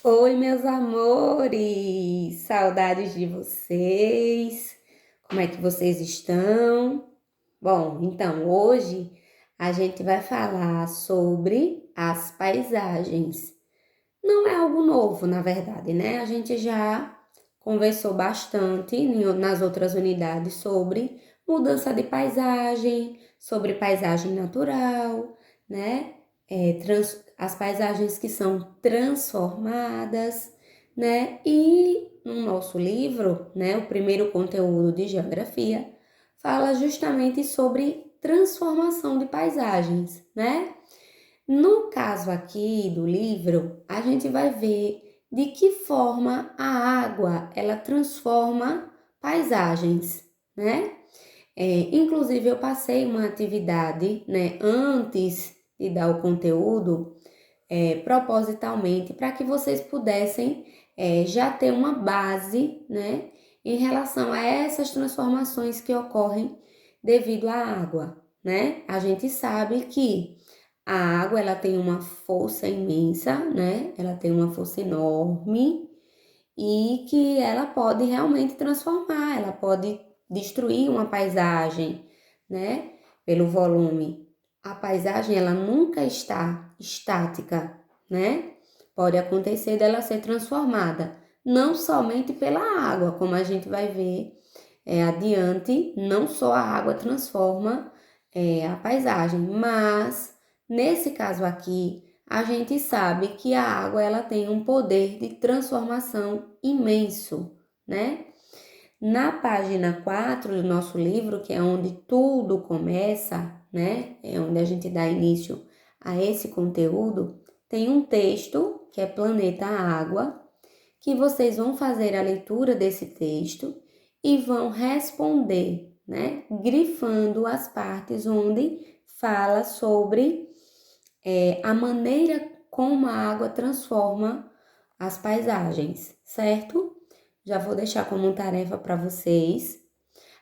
Oi, meus amores! Saudades de vocês! Como é que vocês estão? Bom, então hoje a gente vai falar sobre as paisagens. Não é algo novo, na verdade, né? A gente já conversou bastante nas outras unidades sobre mudança de paisagem, sobre paisagem natural, né? As paisagens que são transformadas, né? E no nosso livro, né, o primeiro conteúdo de geografia, fala justamente sobre transformação de paisagens, né? No caso aqui do livro, a gente vai ver de que forma a água ela transforma paisagens, né? Inclusive eu passei uma atividade, né, antes de dar o conteúdo, propositalmente para que vocês pudessem já ter uma base, né, em relação a essas transformações que ocorrem devido à água, né? A gente sabe que a água, ela tem uma força imensa, né? Ela tem uma força enorme e que ela pode realmente transformar, ela pode destruir uma paisagem, né? Pelo volume. A paisagem, ela nunca está estática, né? Pode acontecer dela ser transformada, não somente pela água, como a gente vai ver adiante, não só a água transforma a paisagem, mas nesse caso aqui, a gente sabe que a água ela tem um poder de transformação imenso, né? Na página 4 do nosso livro, que é onde tudo começa, né? É onde a gente dá início a esse conteúdo, tem um texto que é Planeta Água, que vocês vão fazer a leitura desse texto e vão responder, né? Grifando as partes onde fala sobre a maneira como a água transforma as paisagens, certo? Já vou deixar como tarefa para vocês.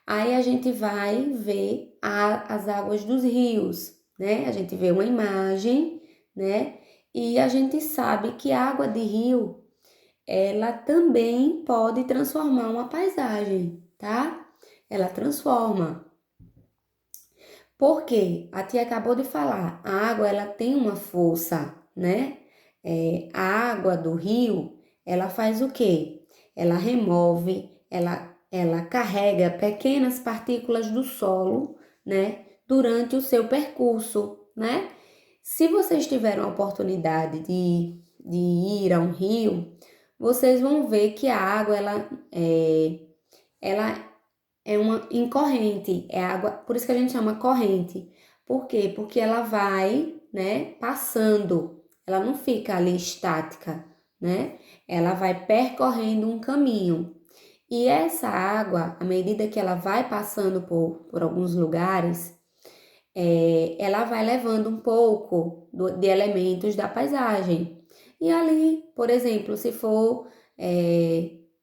Aí a gente vai ver as águas dos rios, né? A gente vê uma imagem, né? E a gente sabe que a água de rio, ela também pode transformar uma paisagem, tá? Ela transforma. Por quê? A tia acabou de falar, a água ela tem uma força, né? A água do rio, ela faz o quê? Ela remove, ela carrega pequenas partículas do solo, né? Durante o seu percurso, né? Se vocês tiverem a oportunidade de ir a um rio, vocês vão ver que a água, ela é uma incorrente, é água, por isso que a gente chama corrente. Por quê? Porque ela vai, né, passando, ela não fica ali estática, né? Ela vai percorrendo um caminho. E essa água, à medida que ela vai passando por alguns lugares, ela vai levando um pouco de elementos da paisagem. E ali, por exemplo, se for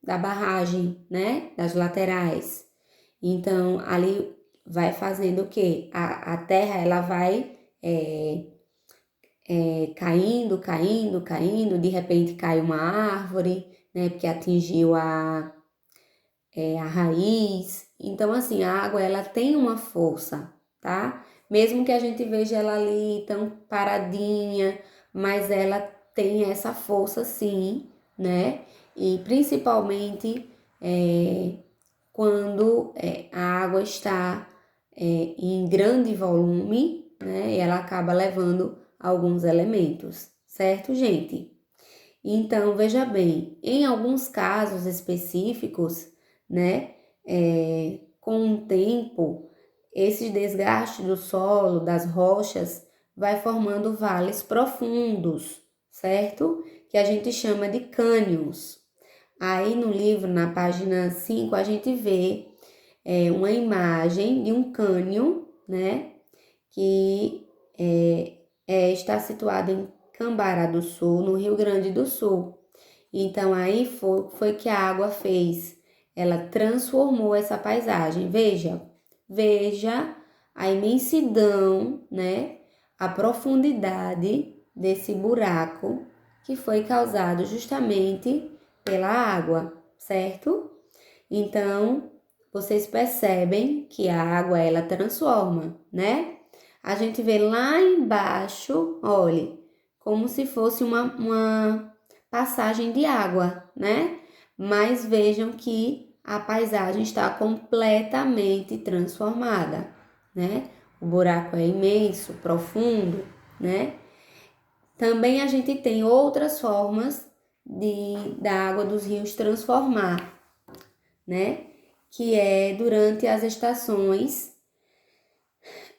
da barragem, né, das laterais, então, ali vai fazendo o quê? A terra, ela vai caindo, caindo, caindo, de repente cai uma árvore, né? Porque atingiu a raiz. Então, assim, a água, ela tem uma força, tá? Mesmo que a gente veja ela ali tão paradinha, mas ela tem essa força, sim, né? E principalmente quando a água está em grande volume, né? E ela acaba levando alguns elementos, certo, gente? Então, veja bem, em alguns casos específicos, né? Com o tempo, esse desgaste do solo, das rochas, vai formando vales profundos, certo? Que a gente chama de cânions. Aí no livro, na página 5, a gente vê uma imagem de um cânion, né? Que está situado em Cambará do Sul, no Rio Grande do Sul. Então aí foi que a água fez. Ela transformou essa paisagem. Veja a imensidão, né? A profundidade desse buraco que foi causado justamente pela água, certo? Então, vocês percebem que a água, ela transforma, né? A gente vê lá embaixo, olhe, como se fosse uma passagem de água, né? Mas vejam que a paisagem está completamente transformada, né? O buraco é imenso, profundo, né? Também a gente tem outras formas da água dos rios transformar, né? Que é durante as estações,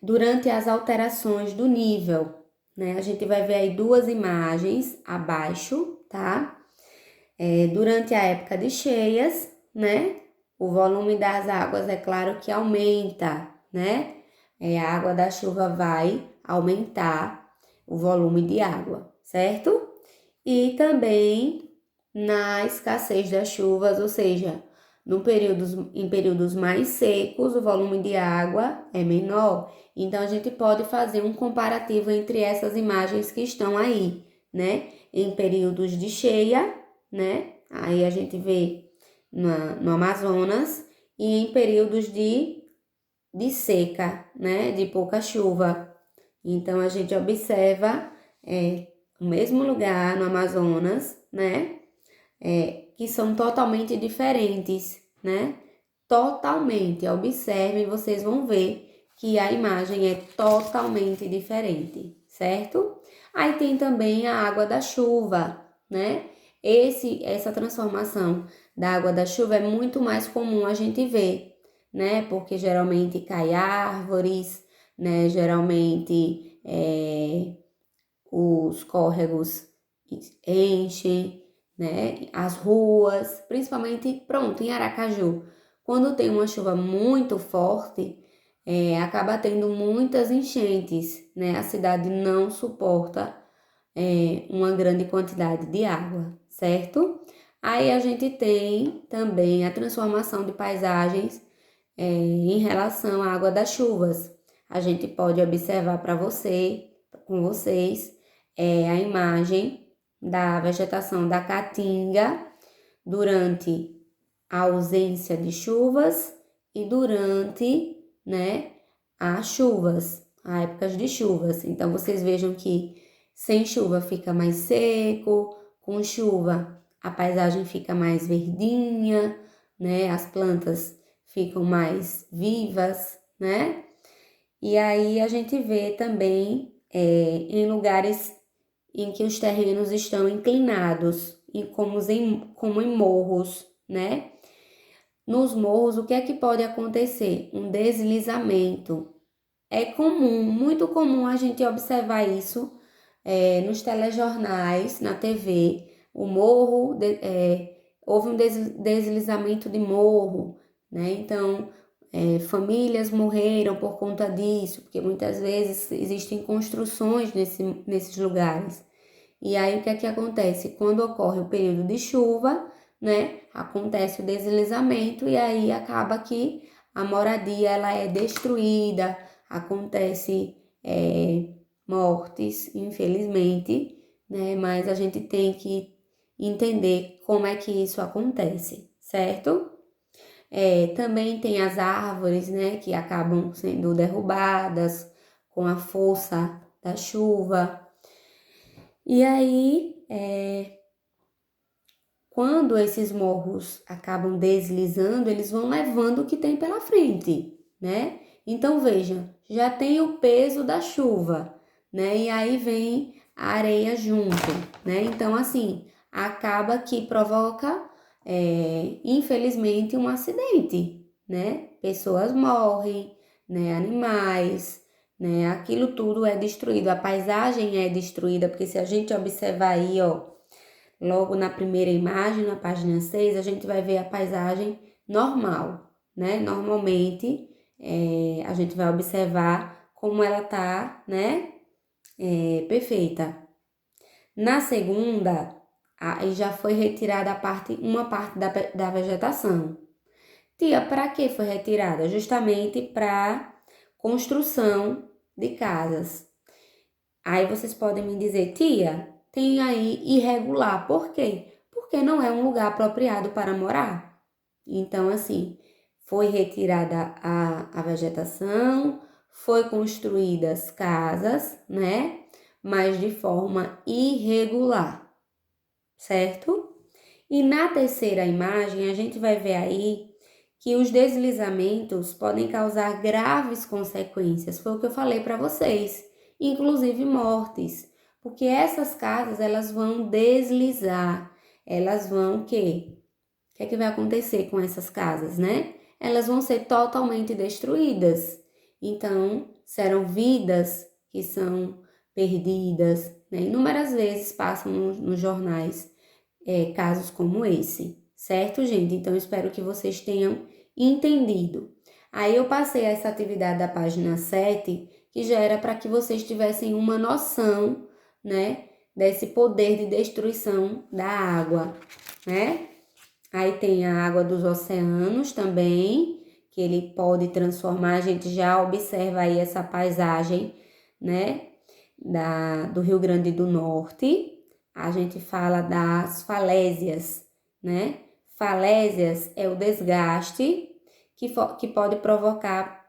durante as alterações do nível, né? A gente vai ver aí duas imagens abaixo, tá? Durante a época de cheias, né? O volume das águas, é claro que aumenta, né? A água da chuva vai aumentar o volume de água, certo? E também na escassez das chuvas, ou seja, em períodos mais secos, o volume de água é menor. Então, a gente pode fazer um comparativo entre essas imagens que estão aí, né? Em períodos de cheia, né? Aí a gente vê no Amazonas, e em períodos de seca, né? De pouca chuva. Então, a gente observa o mesmo lugar no Amazonas, né? Que são totalmente diferentes, né? Totalmente. Observem, vocês vão ver que a imagem é totalmente diferente, certo? Aí tem também a água da chuva, né? Essa transformação da água da chuva é muito mais comum a gente ver, né? Porque geralmente cai árvores, né? Geralmente os córregos enchem, né? As ruas, principalmente, pronto, em Aracaju. Quando tem uma chuva muito forte, acaba tendo muitas enchentes, né? A cidade não suporta uma grande quantidade de água, certo? Aí a gente tem também a transformação de paisagens em relação à água das chuvas. A gente pode observar com vocês, a imagem da vegetação da caatinga durante a ausência de chuvas e durante, né, as chuvas, as épocas de chuvas. Então, vocês vejam que sem chuva fica mais seco, com chuva a paisagem fica mais verdinha, né, as plantas ficam mais vivas, né? E aí a gente vê também em lugares em que os terrenos estão inclinados, como em morros, né? Nos morros, o que é que pode acontecer? Um deslizamento. É comum, muito comum a gente observar isso nos telejornais, na TV. O morro, houve um deslizamento de morro, né? Então, famílias morreram por conta disso, porque muitas vezes existem construções nesses lugares. E aí, o que é que acontece? Quando ocorre o período de chuva, né, acontece o deslizamento e aí acaba que a moradia ela é destruída, acontece mortes, infelizmente, né, mas a gente tem que entender como é que isso acontece, certo? Também tem as árvores, né, que acabam sendo derrubadas com a força da chuva. E aí, quando esses morros acabam deslizando, eles vão levando o que tem pela frente, né? Então, veja, já tem o peso da chuva, né? E aí vem a areia junto, né? Então, assim, acaba que provoca, infelizmente, um acidente, né? Pessoas morrem, né? Animais, né? Aquilo tudo é destruído, a paisagem é destruída, porque se a gente observar aí, ó, logo na primeira imagem, na página 6, a gente vai ver a paisagem normal, né? Normalmente, a gente vai observar como ela tá, né? Perfeita. Na segunda, aí já foi retirada uma parte da vegetação. Tia, para que foi retirada? Justamente para construção de casas. Aí vocês podem me dizer, tia, tem aí irregular. Por quê? Porque não é um lugar apropriado para morar. Então, assim, foi retirada a vegetação, foi construídas casas, né? Mas de forma irregular, certo? E na terceira imagem, a gente vai ver aí que os deslizamentos podem causar graves consequências. Foi o que eu falei para vocês, inclusive mortes, porque essas casas elas vão deslizar, elas vão o quê? O que é que vai acontecer com essas casas, né? Elas vão ser totalmente destruídas. Então, serão vidas que são perdidas, né? Inúmeras vezes passam nos jornais casos como esse, certo, gente? Então, espero que vocês tenham entendido. Aí eu passei essa atividade da página 7, que já era para que vocês tivessem uma noção, né, desse poder de destruição da água, né? Aí tem a água dos oceanos também, que ele pode transformar, a gente já observa aí essa paisagem, né, do Rio Grande do Norte. A gente fala das falésias, né? Falésias é o desgaste que pode provocar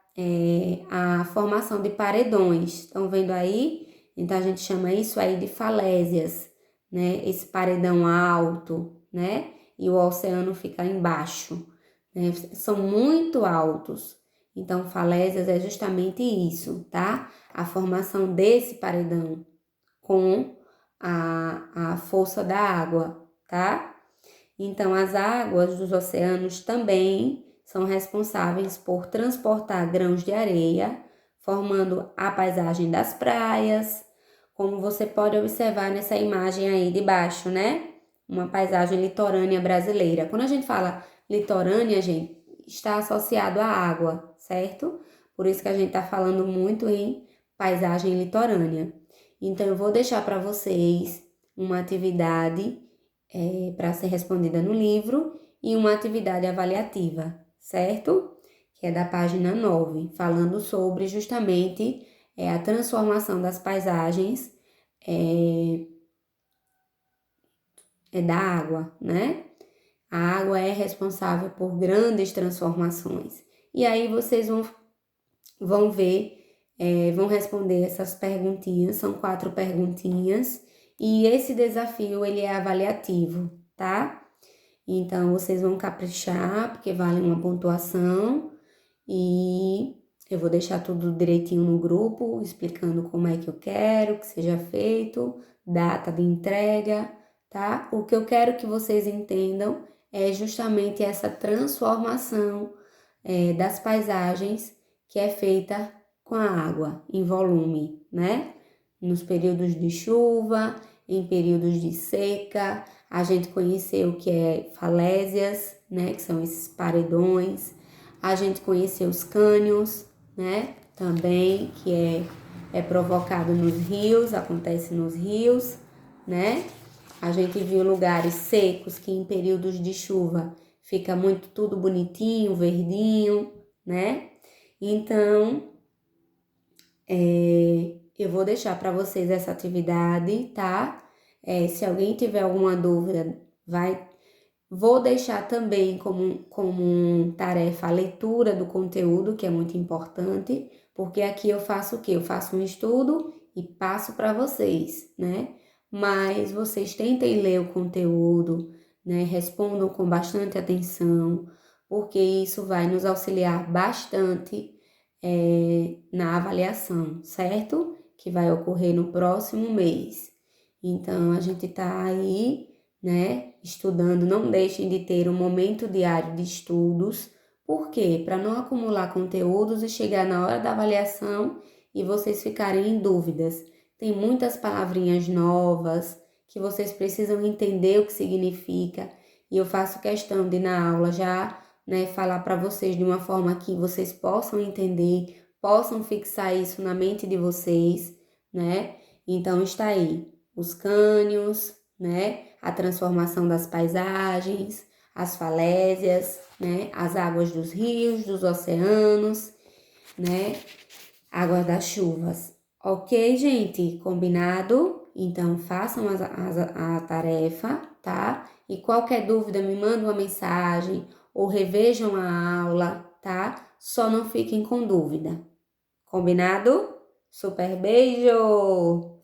a formação de paredões. Estão vendo aí? Então, a gente chama isso aí de falésias, né? Esse paredão alto, né? E o oceano fica embaixo, né? São muito altos. Então, falésias é justamente isso, tá? A formação desse paredão com a força da água, tá? Então, as águas dos oceanos também são responsáveis por transportar grãos de areia, formando a paisagem das praias, como você pode observar nessa imagem aí de baixo, né? Uma paisagem litorânea brasileira. Quando a gente fala litorânea, gente, está associado à água, certo? Por isso que a gente está falando muito em paisagem litorânea. Então, eu vou deixar para vocês uma atividade para ser respondida no livro e uma atividade avaliativa, certo? Que é da página 9, falando sobre justamente a transformação das paisagens da água, né? A água é responsável por grandes transformações. E aí vocês vão ver, vão responder essas perguntinhas, são 4 perguntinhas, e esse desafio ele é avaliativo, tá? Então, vocês vão caprichar, porque vale uma pontuação, e eu vou deixar tudo direitinho no grupo, explicando como é que eu quero que seja feito, data de entrega, tá? O que eu quero que vocês entendam é justamente essa transformação das paisagens que é feita com a água em volume, né? Nos períodos de chuva, em períodos de seca, a gente conheceu o que é falésias, né? Que são esses paredões. A gente conheceu os cânions, né? Também, que é provocado nos rios, acontece nos rios, né? A gente viu lugares secos que em períodos de chuva fica muito tudo bonitinho, verdinho, né? Então, eu vou deixar para vocês essa atividade, tá? Se alguém tiver alguma dúvida, vou deixar também como tarefa a leitura do conteúdo, que é muito importante, porque aqui eu faço o quê? Eu faço um estudo e passo para vocês, né? Mas vocês tentem ler o conteúdo, né? Respondam com bastante atenção, porque isso vai nos auxiliar bastante na avaliação, certo? Que vai ocorrer no próximo mês. Então, a gente tá aí, né, estudando. Não deixem de ter um momento diário de estudos. Por quê? Para não acumular conteúdos e chegar na hora da avaliação e vocês ficarem em dúvidas. Tem muitas palavrinhas novas que vocês precisam entender o que significa. E eu faço questão de, na aula, já, né, falar para vocês de uma forma que vocês possam entender, possam fixar isso na mente de vocês, né? Então, está aí os cânions, né? A transformação das paisagens, as falésias, né? As águas dos rios, dos oceanos, né? Água das chuvas. Ok, gente? Combinado? Então, façam a tarefa, tá? E qualquer dúvida, me manda uma mensagem ou revejam a aula, tá? Só não fiquem com dúvida. Combinado? Super beijo!